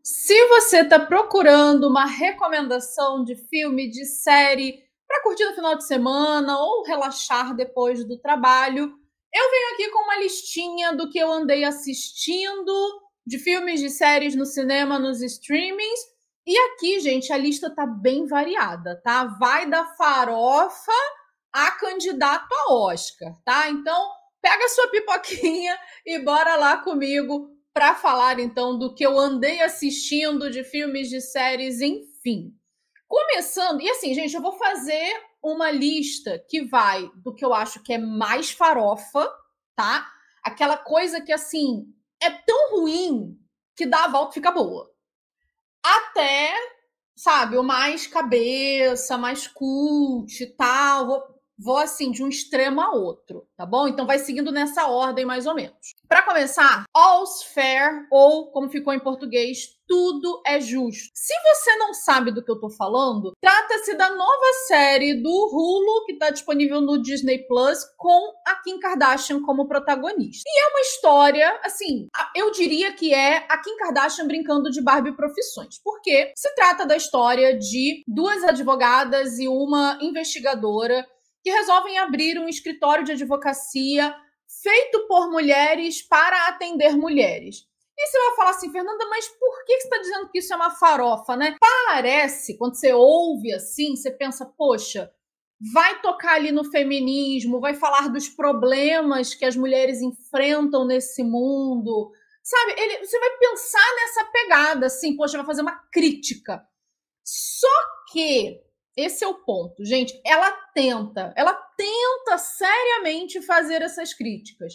Se você está procurando uma recomendação de filme, de série, para curtir no final de semana ou relaxar depois do trabalho, eu venho aqui com uma listinha do que eu andei assistindo, de filmes, de séries no cinema, nos streamings. E aqui, gente, a lista tá bem variada, tá? Vai da farofa a candidato a Oscar, tá? Então, pega a sua pipoquinha e bora lá comigo para falar então do que eu andei assistindo de filmes, de séries, enfim. Começando, e assim, gente, eu vou fazer uma lista que vai do que eu acho que é mais farofa, tá? Aquela coisa que assim é tão ruim que dá a volta e fica boa. Até, sabe, o mais cabeça, mais cult e tal. Vou assim, de um extremo a outro, tá bom? Então vai seguindo nessa ordem, mais ou menos. Para começar, All's Fair, ou como ficou em português, Tudo é Justo. Se você não sabe do que eu tô falando, trata-se da nova série do Hulu, que tá disponível no Disney Plus, com a Kim Kardashian como protagonista. E é uma história, assim, eu diria que é a Kim Kardashian brincando de Barbie Profissões. Porque se trata da história de duas advogadas e uma investigadora que resolvem abrir um escritório de advocacia feito por mulheres para atender mulheres. E você vai falar assim, Fernanda, mas por que você está dizendo que isso é uma farofa, né? Parece, quando você ouve assim, você pensa, poxa, vai tocar ali no feminismo, vai falar dos problemas que as mulheres enfrentam nesse mundo, sabe? Você vai pensar nessa pegada, assim, poxa, vai fazer uma crítica. Só que esse é o ponto, gente. Ela tenta seriamente fazer essas críticas,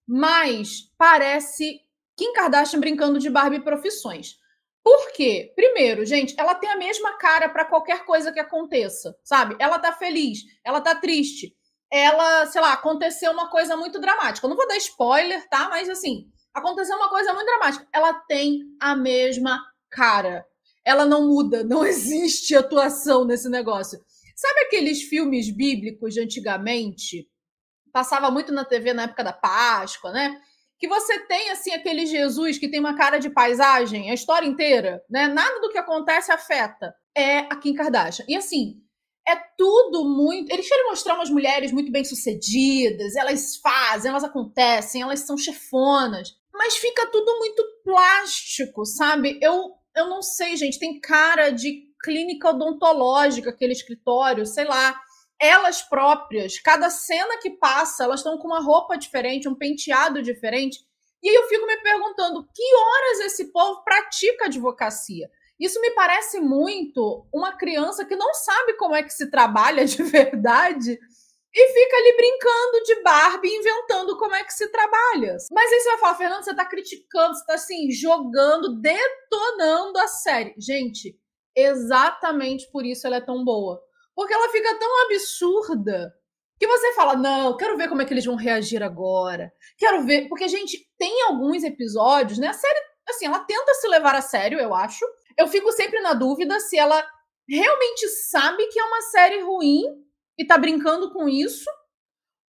mas parece Kim Kardashian brincando de Barbie Profissões. Por quê? Primeiro, gente, ela tem a mesma cara para qualquer coisa que aconteça, sabe? Ela tá feliz, ela tá triste, ela, sei lá, aconteceu uma coisa muito dramática. Eu não vou dar spoiler, tá? Mas assim, aconteceu uma coisa muito dramática. Ela tem a mesma cara. Ela não muda, não existe atuação nesse negócio. Sabe aqueles filmes bíblicos de antigamente? Passava muito na TV na época da Páscoa, né? Que você tem, assim, aquele Jesus que tem uma cara de paisagem a história inteira, né? Nada do que acontece afeta. É a Kim Kardashian. E, assim, é tudo muito... Eles querem mostrar umas mulheres muito bem-sucedidas, elas fazem, elas acontecem, elas são chefonas, mas fica tudo muito plástico, sabe? Eu não sei, gente, tem cara de clínica odontológica aquele escritório, sei lá. Elas próprias, cada cena que passa, elas estão com uma roupa diferente, um penteado diferente. E aí eu fico me perguntando, que horas esse povo pratica advocacia? Isso me parece muito uma criança que não sabe como é que se trabalha de verdade e fica ali brincando de Barbie, inventando como é que se trabalha. Mas aí você vai falar, Fernando, você tá criticando, você tá assim, jogando, detonando a série. Gente, exatamente por isso ela é tão boa. Porque ela fica tão absurda que você fala, não, quero ver como é que eles vão reagir agora. Quero ver, porque, gente, tem alguns episódios, né? A série, assim, ela tenta se levar a sério, eu acho. Eu fico sempre na dúvida se ela realmente sabe que é uma série ruim e tá brincando com isso,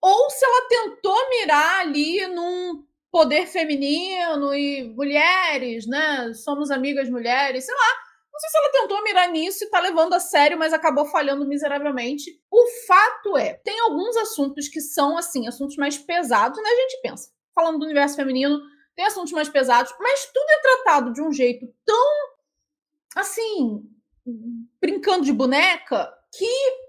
ou se ela tentou mirar ali num poder feminino e mulheres, né? Somos amigas mulheres, sei lá. Não sei se ela tentou mirar nisso e tá levando a sério, mas acabou falhando miseravelmente. O fato é, tem alguns assuntos que são, assim, assuntos mais pesados, né? A gente pensa, falando do universo feminino, tem assuntos mais pesados, mas tudo é tratado de um jeito tão, assim, brincando de boneca, que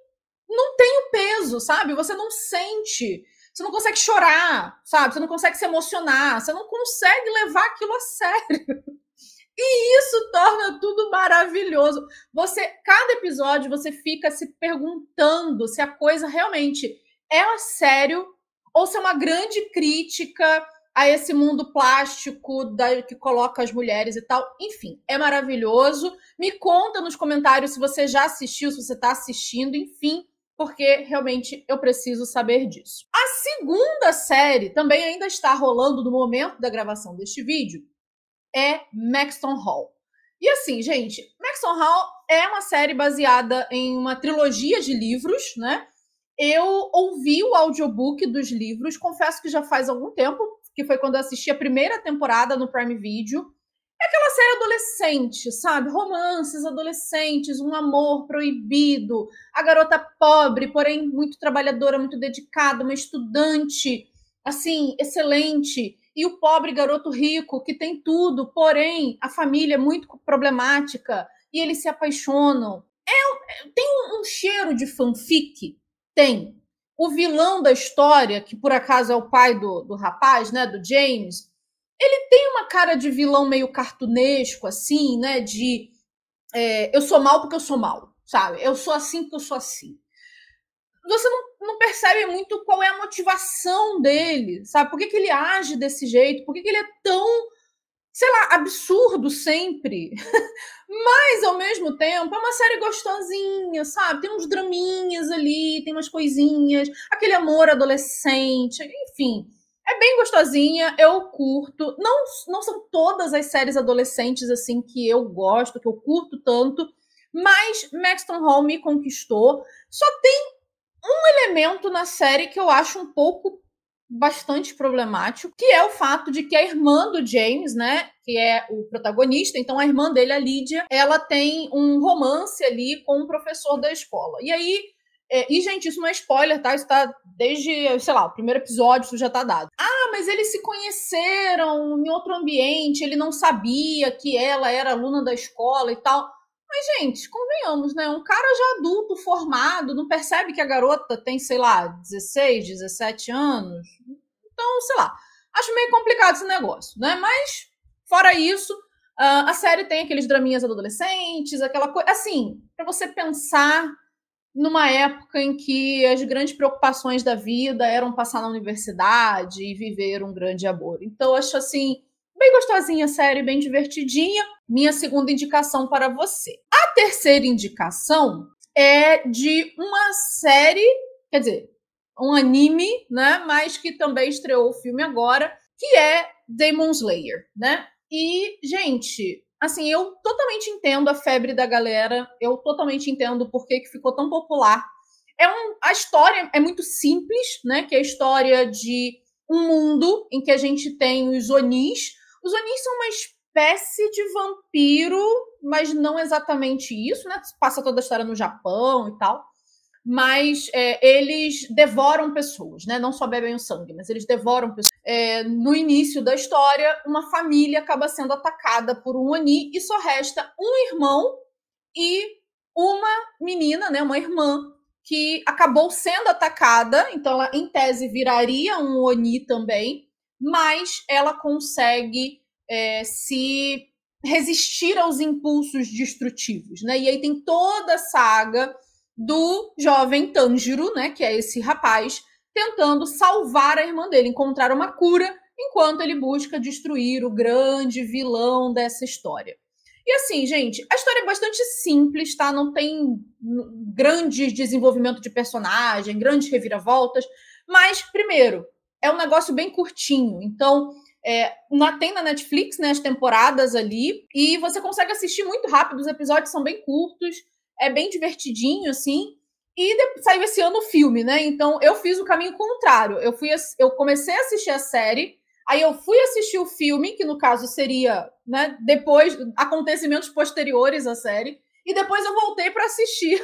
não tem o peso, sabe? Você não sente, você não consegue chorar, sabe? Você não consegue se emocionar, você não consegue levar aquilo a sério. E isso torna tudo maravilhoso. Cada episódio, você fica se perguntando se a coisa realmente é a sério ou se é uma grande crítica a esse mundo plástico que coloca as mulheres e tal. Enfim, é maravilhoso. Me conta nos comentários se você já assistiu, se você está assistindo, enfim, porque realmente eu preciso saber disso. A segunda série também ainda está rolando no momento da gravação deste vídeo, é Maxton Hall. E assim, gente, Maxton Hall é uma série baseada em uma trilogia de livros, né? Eu ouvi o audiobook dos livros, confesso que já faz algum tempo, que foi quando eu assisti a primeira temporada no Prime Video. aquela série adolescente, sabe? Romances adolescentes, um amor proibido, a garota pobre, porém muito trabalhadora, muito dedicada, uma estudante, assim, excelente, e o pobre garoto rico, que tem tudo, porém a família é muito problemática, e eles se apaixonam. Tem um cheiro de fanfic? Tem. O vilão da história, que por acaso é o pai do rapaz, né, do James, ele tem uma cara de vilão meio cartunesco, assim, né, de eu sou mal porque eu sou mal, sabe? Eu sou assim porque eu sou assim. Você não percebe muito qual é a motivação dele, sabe? Por que ele age desse jeito? Por que ele é tão, sei lá, absurdo sempre? Mas, ao mesmo tempo, é uma série gostosinha, sabe? Tem uns draminhas ali, tem umas coisinhas, aquele amor adolescente, enfim. É bem gostosinha, eu curto. Não são todas as séries adolescentes, assim, que eu gosto, que eu curto tanto, mas Maxton Hall me conquistou. Só tem um elemento na série que eu acho um pouco bastante problemático, que é o fato de que a irmã do James, né, que é o protagonista, então a irmã dele, a Lydia, ela tem um romance ali com um professor da escola. E aí, gente, isso não é spoiler, tá? Isso tá desde, sei lá, o primeiro episódio, isso já tá dado. Ah, mas eles se conheceram em outro ambiente, ele não sabia que ela era aluna da escola e tal. Mas, gente, convenhamos, né? Um cara já adulto, formado, não percebe que a garota tem, sei lá, 16, 17 anos? Então, sei lá. Acho meio complicado esse negócio, né? Mas, fora isso, a série tem aqueles draminhas adolescentes, aquela coisa. Assim, pra você pensar numa época em que as grandes preocupações da vida eram passar na universidade e viver um grande amor. Então, acho assim, bem gostosinha a série, bem divertidinha. Minha segunda indicação para você. A terceira indicação é de uma série, quer dizer, um anime, né? Mas que também estreou o filme agora, que é Demon Slayer, né? E, gente, assim, eu totalmente entendo a febre da galera, eu totalmente entendo por que ficou tão popular. A história é muito simples, né? Que é a história de um mundo em que a gente tem os Onis. Os Onis são uma espécie de vampiro, mas não exatamente isso, né? Passa toda a história no Japão e tal. Mas eles devoram pessoas, né? Não só bebem o sangue, mas eles devoram pessoas. No início da história, uma família acaba sendo atacada por um Oni e só resta um irmão e uma menina, né? Uma irmã que acabou sendo atacada, então ela, em tese, viraria um Oni também, mas ela consegue se resistir aos impulsos destrutivos, né? E aí tem toda a saga do jovem Tanjiro, né? Que é esse rapaz tentando salvar a irmã dele, encontrar uma cura, enquanto ele busca destruir o grande vilão dessa história. E assim, gente, a história é bastante simples, tá? Não tem grande desenvolvimento de personagem, grandes reviravoltas, mas, primeiro, é um negócio bem curtinho. Então, tem na Netflix, né, as temporadas ali, e você consegue assistir muito rápido, os episódios são bem curtos, é bem divertidinho, assim, e saiu esse ano o filme, né, então eu fiz o caminho contrário, eu comecei a assistir a série, aí eu fui assistir o filme, que no caso seria, né, depois, acontecimentos posteriores à série, e depois eu voltei para assistir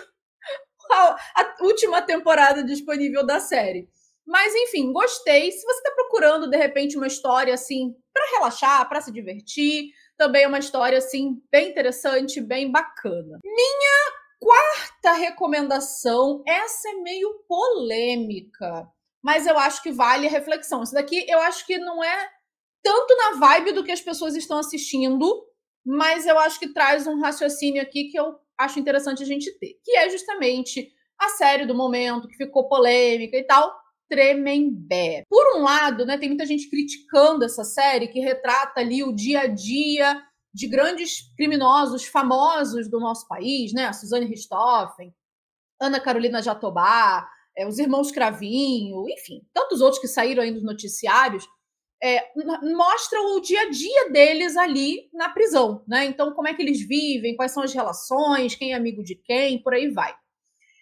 a última temporada disponível da série. Mas, enfim, gostei. Se você está procurando, de repente, uma história, assim, para relaxar, para se divertir, também é uma história, assim, bem interessante, bem bacana. Minha quarta recomendação, essa é meio polêmica, mas eu acho que vale a reflexão. Isso daqui eu acho que não é tanto na vibe do que as pessoas estão assistindo, mas eu acho que traz um raciocínio aqui que eu acho interessante a gente ter, que é justamente a série do momento, que ficou polêmica e tal, Tremembé. Por um lado, né, tem muita gente criticando essa série, que retrata ali o dia a dia de grandes criminosos famosos do nosso país, né, a Suzane Richthofen, Ana Carolina Jatobá, os irmãos Cravinho, enfim, tantos outros que saíram aí nos noticiários, mostram o dia a dia deles ali na prisão, né? Então, como é que eles vivem, quais são as relações, quem é amigo de quem, por aí vai.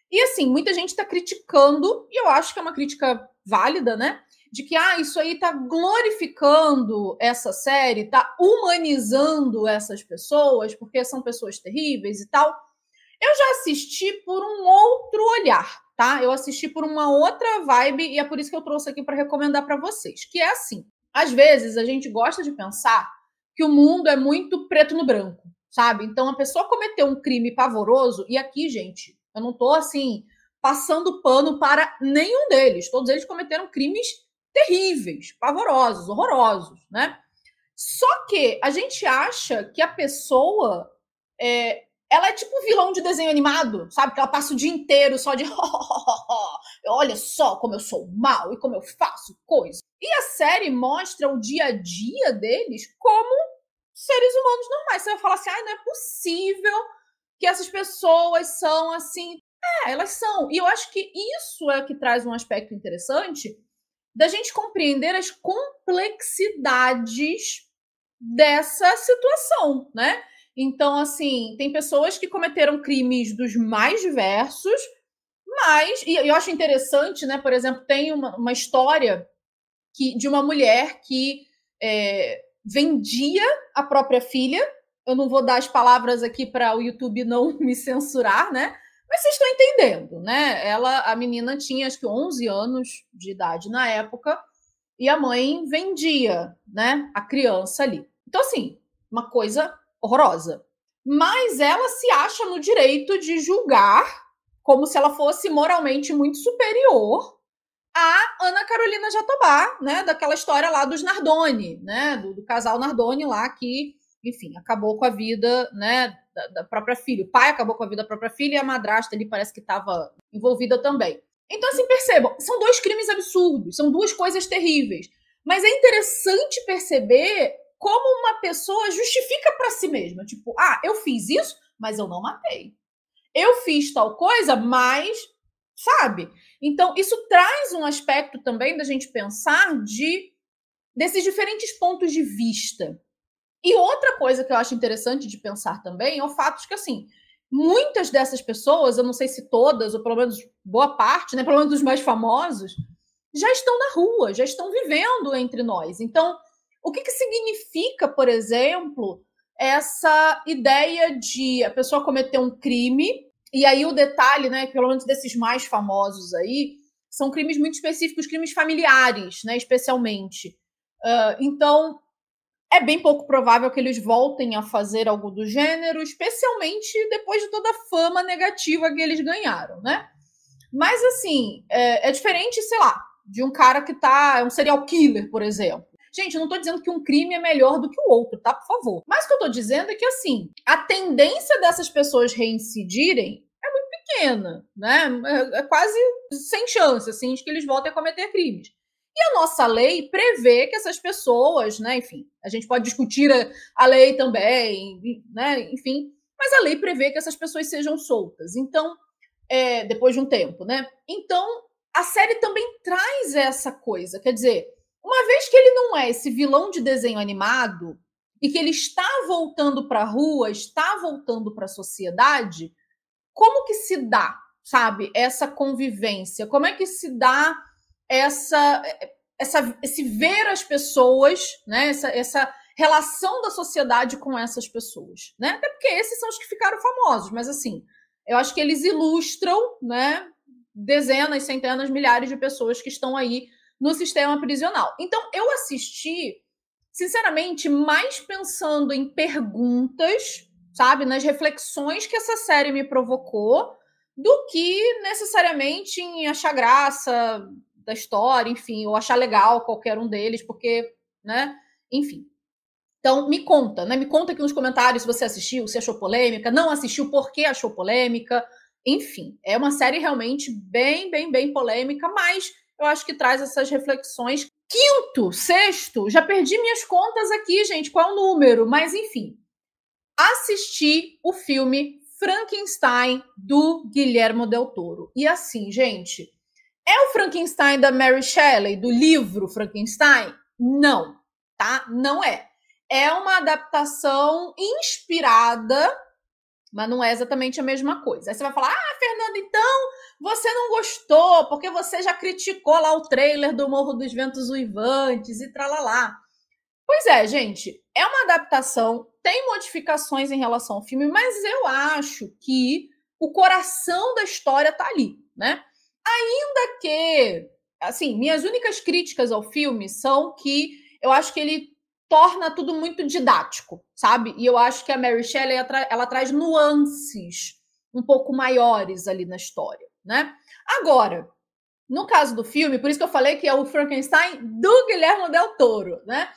E assim, muita gente está criticando, e eu acho que é uma crítica válida, né? de que isso aí tá glorificando essa série, tá humanizando essas pessoas, porque são pessoas terríveis e tal. Eu já assisti por um outro olhar, tá? Eu assisti por uma outra vibe e é por isso que eu trouxe aqui para recomendar para vocês, que é assim, às vezes a gente gosta de pensar que o mundo é muito preto no branco, sabe? Então a pessoa cometeu um crime pavoroso e aqui, gente, eu não tô assim passando pano para nenhum deles. Todos eles cometeram crimes terríveis, pavorosos, horrorosos, né? Só que a gente acha que a pessoa ela é tipo um vilão de desenho animado, sabe? Que ela passa o dia inteiro só de olha só como eu sou mal e como eu faço coisa. E a série mostra o dia a dia deles como seres humanos normais. Você vai falar assim, não é possível que essas pessoas são assim. Elas são. E eu acho que isso é que traz um aspecto interessante da gente compreender as complexidades dessa situação, né? Então, assim, tem pessoas que cometeram crimes dos mais diversos, mas, e eu acho interessante, né? Por exemplo, tem uma história de uma mulher que vendia a própria filha. Eu não vou dar as palavras aqui para o YouTube não me censurar, né? Mas vocês estão entendendo, né? A menina tinha acho que 11 anos de idade na época e a mãe vendia, né, a criança ali. Então, assim, uma coisa horrorosa. Mas ela se acha no direito de julgar como se ela fosse moralmente muito superior a Ana Carolina Jatobá, né, daquela história lá dos Nardoni, né, do casal Nardoni lá que, enfim, acabou com a vida, né, da própria filha. O pai acabou com a vida da própria filha e a madrasta ali parece que estava envolvida também. Então, assim, percebam, são dois crimes absurdos, são duas coisas terríveis. Mas é interessante perceber como uma pessoa justifica para si mesma. Tipo, eu fiz isso, mas eu não matei. Eu fiz tal coisa, mas, sabe? Então, isso traz um aspecto também da gente pensar desses diferentes pontos de vista. E outra coisa que eu acho interessante de pensar também é o fato de que, assim, muitas dessas pessoas, eu não sei se todas, ou pelo menos boa parte, né, pelo menos os mais famosos, já estão na rua, já estão vivendo entre nós. Então, o que significa, por exemplo, essa ideia de a pessoa cometer um crime, e aí o detalhe, né, pelo menos desses mais famosos aí, são crimes muito específicos, crimes familiares, né, especialmente. Então, é bem pouco provável que eles voltem a fazer algo do gênero, especialmente depois de toda a fama negativa que eles ganharam, né? Mas, assim, é diferente, sei lá, de um cara que é um serial killer, por exemplo. Gente, eu não tô dizendo que um crime é melhor do que o outro, tá? Por favor. Mas o que eu tô dizendo é que, assim, a tendência dessas pessoas reincidirem é muito pequena, né? É quase sem chance, assim, de que eles voltem a cometer crimes. E a nossa lei prevê que essas pessoas, né, enfim, a gente pode discutir a lei também, né, enfim, mas a lei prevê que essas pessoas sejam soltas. Então, depois de um tempo, né? Então, a série também traz essa coisa. Quer dizer, uma vez que ele não é esse vilão de desenho animado e que ele está voltando para a rua, está voltando para a sociedade, como que se dá, sabe, essa convivência? Como é que se dá esse ver as pessoas, né? Essa relação da sociedade com essas pessoas, né? Até porque esses são os que ficaram famosos, mas assim, eu acho que eles ilustram, né, dezenas, centenas, milhares de pessoas que estão aí no sistema prisional. Então, eu assisti, sinceramente, mais pensando em perguntas, sabe, nas reflexões que essa série me provocou, do que necessariamente em achar graça da história, enfim, ou achar legal qualquer um deles, porque, né, enfim. Então, me conta, né? Me conta aqui nos comentários se você assistiu, se achou polêmica, não assistiu, por que achou polêmica. Enfim, é uma série realmente bem, bem, bem polêmica, mas eu acho que traz essas reflexões. Quinto, sexto, já perdi minhas contas aqui, gente, qual é o número? Mas, enfim, assisti o filme Frankenstein, do Guillermo del Toro. E assim, gente, é o Frankenstein da Mary Shelley, do livro Frankenstein? Não, tá? Não é. É uma adaptação inspirada, mas não é exatamente a mesma coisa. Aí você vai falar, Fernanda, então você não gostou porque você já criticou lá o trailer do Morro dos Ventos Uivantes e tralalá. Pois é, gente, é uma adaptação, tem modificações em relação ao filme, mas eu acho que o coração da história tá ali, né? Ainda que, assim, minhas únicas críticas ao filme são que eu acho que ele torna tudo muito didático, sabe? E eu acho que a Mary Shelley, ela traz nuances um pouco maiores ali na história, né? Agora, no caso do filme, por isso que eu falei que é o Frankenstein do Guillermo del Toro, né?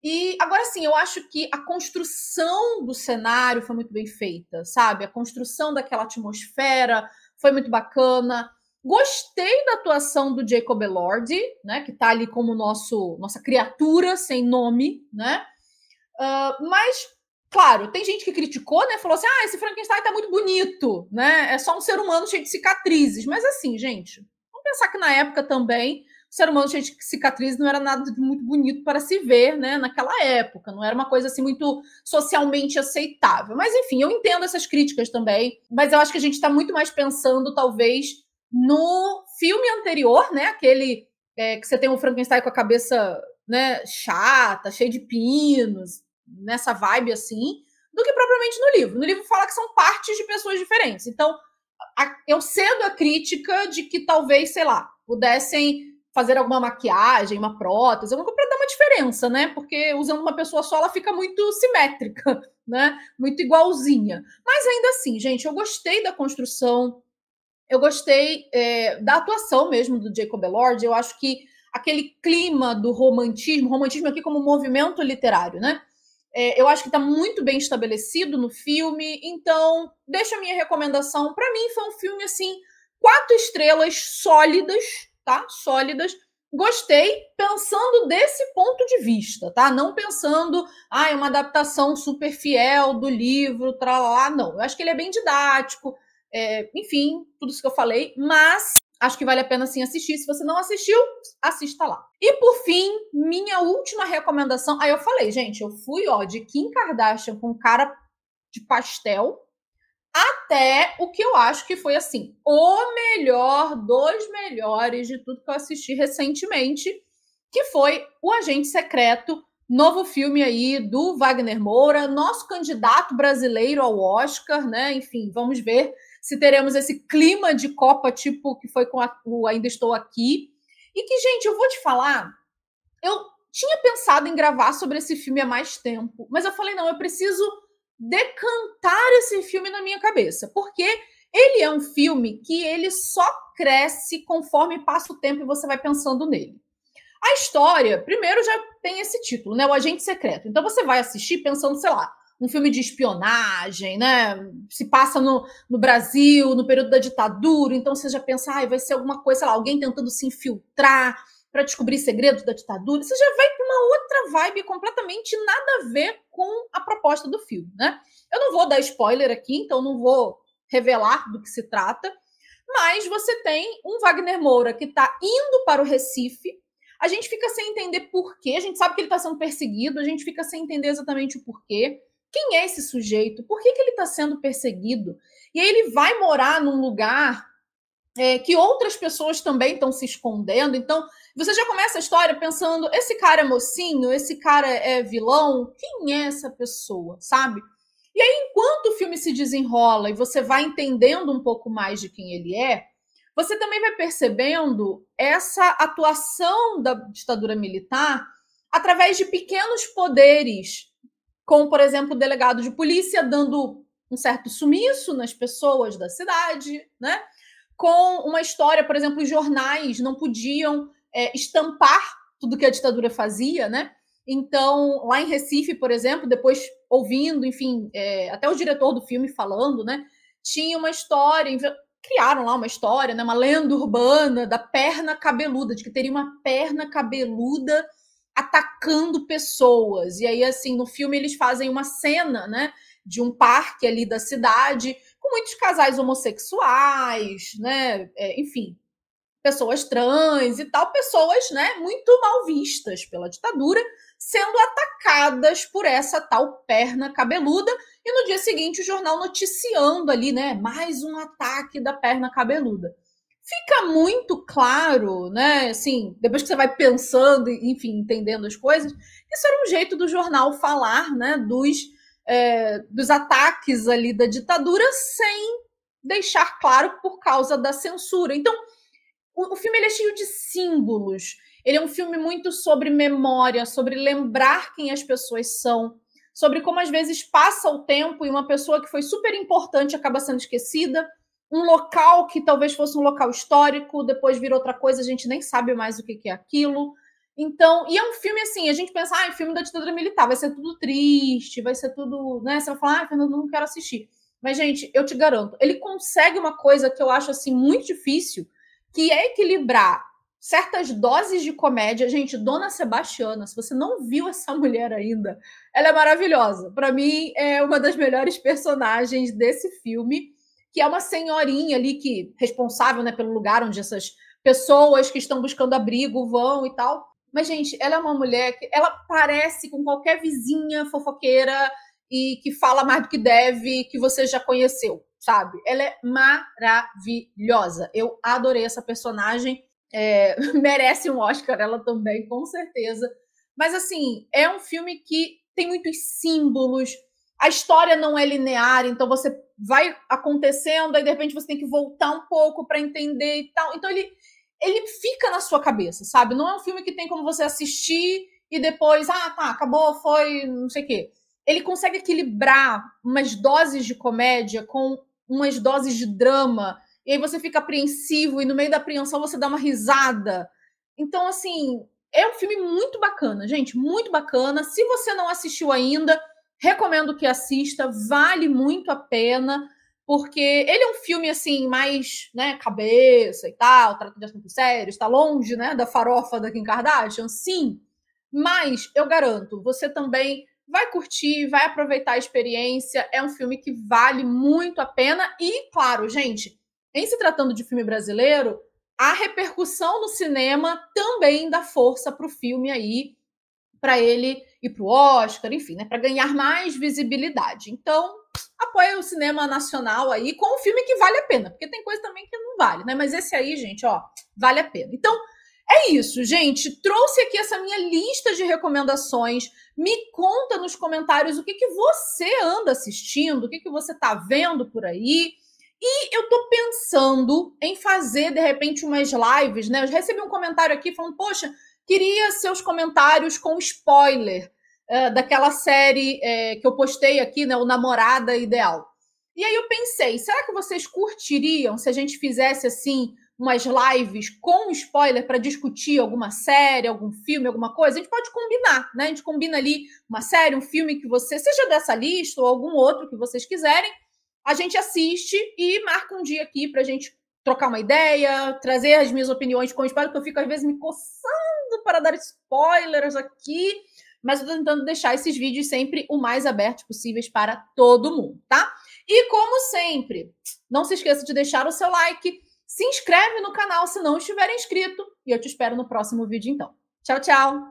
E agora sim, eu acho que a construção do cenário foi muito bem feita, sabe? A construção daquela atmosfera foi muito bacana. Gostei da atuação do Jacob Elordi, né? Que tá ali como nossa criatura sem nome, né? Mas, claro, tem gente que criticou, né? Falou assim: ah, esse Frankenstein tá muito bonito, né? É só um ser humano cheio de cicatrizes. Mas assim, gente, vamos pensar que na época também o ser humano cheio de cicatrizes não era nada de muito bonito para se ver, né, naquela época, não era uma coisa assim muito socialmente aceitável. Mas enfim, eu entendo essas críticas também, mas eu acho que a gente está muito mais pensando, talvez, no filme anterior, né, aquele que você tem um Frankenstein com a cabeça, né, chata, cheio de pinos, nessa vibe assim, do que propriamente no livro. No livro fala que são partes de pessoas diferentes. Então, eu cedo a crítica de que talvez, sei lá, pudessem fazer alguma maquiagem, uma prótese, alguma coisa para dar uma diferença, né? Porque usando uma pessoa só, ela fica muito simétrica, né? Muito igualzinha. Mas ainda assim, gente, eu gostei da construção, eu gostei da atuação mesmo do Jacob Elordi. Eu acho que aquele clima do romantismo aqui como movimento literário, né? Eu acho que está muito bem estabelecido no filme, então deixa a minha recomendação. Para mim foi um filme assim, 4 estrelas sólidas, tá? Sólidas. Gostei pensando desse ponto de vista, tá? Não pensando, é uma adaptação super fiel do livro, tralá, não. Eu acho que ele é bem didático, enfim, tudo isso que eu falei, mas acho que vale a pena sim assistir. Se você não assistiu, assista lá. E por fim, minha última recomendação. Aí eu falei, gente, eu fui de Kim Kardashian com cara de pastel até o que eu acho que foi assim, o melhor dos melhores de tudo que eu assisti recentemente, que foi O Agente Secreto, novo filme aí do Wagner Moura, nosso candidato brasileiro ao Oscar, né? Enfim, vamos ver se teremos esse clima de Copa, tipo que foi com o Ainda Estou Aqui. E que, gente, eu vou te falar, eu tinha pensado em gravar sobre esse filme há mais tempo, mas eu falei, não, eu preciso decantar esse filme na minha cabeça, porque ele é um filme que ele só cresce conforme passa o tempo e você vai pensando nele. A história, primeiro, já tem esse título, né? O Agente Secreto. Então você vai assistir pensando, sei lá, um filme de espionagem, né? Se passa no Brasil, no período da ditadura, então você já pensa, vai ser alguma coisa, sei lá, alguém tentando se infiltrar para descobrir segredos da ditadura. Você já vai para uma outra vibe completamente nada a ver com a proposta do filme, né? Eu não vou dar spoiler aqui, então não vou revelar do que se trata, mas você tem um Wagner Moura que está indo para o Recife. A gente fica sem entender porquê, a gente sabe que ele está sendo perseguido, a gente fica sem entender exatamente o porquê. Quem é esse sujeito? Por que ele está sendo perseguido? E aí ele vai morar num lugar que outras pessoas também estão se escondendo. Então, você já começa a história pensando, esse cara é mocinho? Esse cara é vilão? Quem é essa pessoa, sabe? E aí, enquanto o filme se desenrola e você vai entendendo um pouco mais de quem ele é, você também vai percebendo essa atuação da ditadura militar através de pequenos poderes, como, por exemplo, o delegado de polícia dando um certo sumiço nas pessoas da cidade, né? Com uma história, por exemplo, os jornais não podiam estampar tudo que a ditadura fazia, né? Então, lá em Recife, por exemplo, depois ouvindo, enfim, até o diretor do filme falando, né? Tinha uma história, criaram lá uma história, né, uma lenda urbana da perna cabeluda, de que teria uma perna cabeluda atacando pessoas. E aí, assim, no filme eles fazem uma cena, né, de um parque ali da cidade, com muitos casais homossexuais, né, enfim, pessoas trans e tal, pessoas, né, muito mal vistas pela ditadura, sendo atacadas por essa tal perna cabeluda, e no dia seguinte o jornal noticiando ali, né, mais um ataque da perna cabeluda. fica muito claro, né? Assim, depois que você vai pensando, enfim, entendendo as coisas, isso era um jeito do jornal falar, né? Dos ataques ali da ditadura sem deixar claro por causa da censura. Então, o filme ele é cheio de símbolos. Ele é um filme muito sobre memória, sobre lembrar quem as pessoas são, sobre como às vezes passa o tempo e uma pessoa que foi super importante acaba sendo esquecida, um local que talvez fosse um local histórico, depois vira outra coisa, a gente nem sabe mais o que é aquilo. Então, e é um filme assim, a gente pensa, filme da ditadura militar, vai ser tudo triste, vai ser tudo, né? Você vai falar, Fernando, não quero assistir. Mas, gente, eu te garanto, ele consegue uma coisa que eu acho assim muito difícil, que é equilibrar certas doses de comédia. Gente, Dona Sebastiana, se você não viu essa mulher ainda, ela é maravilhosa. Para mim, é uma das melhores personagens desse filme, que é uma senhorinha ali que responsável, né, pelo lugar onde essas pessoas que estão buscando abrigo vão e tal. Mas, gente, ela é uma mulher que ela parece com qualquer vizinha fofoqueira e que fala mais do que deve, que você já conheceu, sabe? Ela é maravilhosa. Eu adorei essa personagem. Merece um Oscar, ela também, com certeza. Mas, assim, é um filme que tem muitos símbolos. A história não é linear, então você vai acontecendo, aí de repente você tem que voltar um pouco para entender e tal. Então ele fica na sua cabeça, sabe? Não é um filme que tem como você assistir e depois, tá, acabou, foi, não sei o quê. Ele consegue equilibrar umas doses de comédia com umas doses de drama, e aí você fica apreensivo, e no meio da apreensão você dá uma risada. Então, assim, é um filme muito bacana, gente, muito bacana. Se você não assistiu ainda, recomendo que assista, vale muito a pena, porque ele é um filme, assim, mais, né, cabeça e tal, trata de assuntos sérios, está longe, né, da farofa da Kim Kardashian, sim, mas eu garanto, você também vai curtir, vai aproveitar a experiência, é um filme que vale muito a pena e, claro, gente, em se tratando de filme brasileiro, a repercussão no cinema também dá força para o filme aí, para ele ir para o Oscar, enfim, né, para ganhar mais visibilidade. Então, apoia o cinema nacional aí com um filme que vale a pena, porque tem coisa também que não vale, né? Mas esse aí, gente, ó, vale a pena. Então, é isso, gente. Trouxe aqui essa minha lista de recomendações. Me conta nos comentários o que você anda assistindo, o que você tá vendo por aí. E eu tô pensando em fazer, de repente, umas lives, né? Eu recebi um comentário aqui falando, poxa, queria seus comentários com spoiler daquela série que eu postei aqui, né? O Namorada Ideal. E aí eu pensei, será que vocês curtiriam se a gente fizesse assim umas lives com spoiler para discutir alguma série, algum filme, alguma coisa? A gente pode combinar, né? A gente combina ali uma série, um filme que você, seja dessa lista ou algum outro que vocês quiserem, a gente assiste e marca um dia aqui para a gente trocar uma ideia, trazer as minhas opiniões com spoiler, porque eu fico às vezes me coçando para dar spoilers aqui, mas eu tô tentando deixar esses vídeos sempre o mais abertos possíveis para todo mundo, tá? E como sempre, não se esqueça de deixar o seu like, se inscreve no canal se não estiver inscrito e eu te espero no próximo vídeo então. Tchau, tchau!